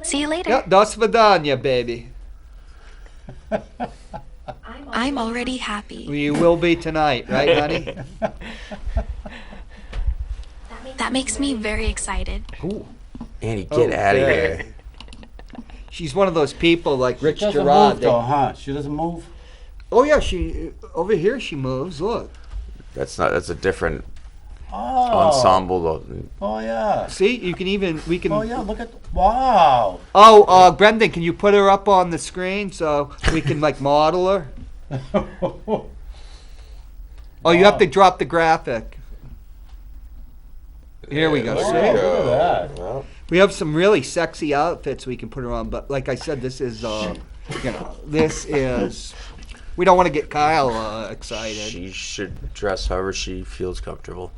See you later. Yeah, do svidaniya, baby. I'm already happy. You will be tonight, right, honey? That makes me very excited. Ooh. Annie, get out of Okay. here. She's one of those people like Rich She doesn't Gerard. move though, huh? She doesn't move? Oh yeah, she over here she moves. Look, That's a different Oh. ensemble. Though. Oh, yeah. see, we can. Oh, yeah, look at... Wow. Oh, Brendan, can you put her up on the screen so we can like model her? Oh, you have to drop the graphic. Here we go. There See? we Look at that. Well, We have some really sexy outfits we can put her on, but like I said, this is, this is. We don't want to get Kyle excited. she should dress however she feels comfortable.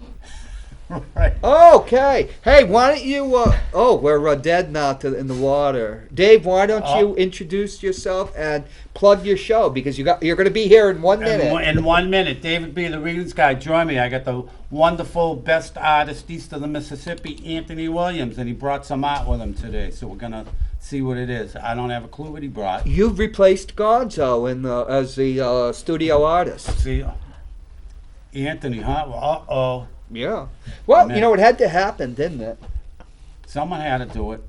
Right. Okay. Hey, why don't you? We're dead now in the water. Dave, why don't you introduce yourself and plug your show because you're going to be here in 1 minute. In 1 minute, David B., the Readings Guy, join me. I got the wonderful best artist east of the Mississippi, Anthony Williams, and he brought some art with him today. So we're going to see what it is. I don't have a clue what he brought. You've replaced Gonzo as the studio artist. See, Anthony, huh? Uh-oh. Yeah. Well, Man. it had to happen, didn't it? Someone had to do it.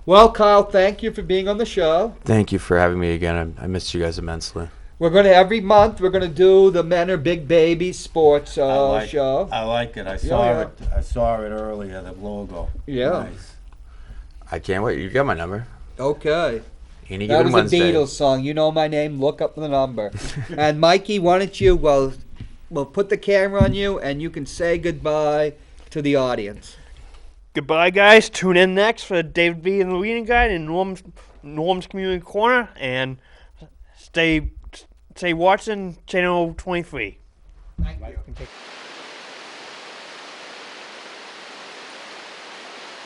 Well, Kyle, thank you for being on the show. Thank you for having me again. I missed you guys immensely. We're going to, every month, we're going to do the Men Are Big Babies sports show. I like it. I Yeah. saw it earlier, the logo. Yeah. Nice. I can't wait. You got my number. Okay. Any That given was a Wednesday. Beatles song. You know my name. Look up the number. And Mikey, why don't you, we'll put the camera on you and you can say goodbye to the audience. Goodbye, guys. Tune in next for David B. and the Reading Guide in Norm's Community Corner, and stay watching Channel 23. Thank you.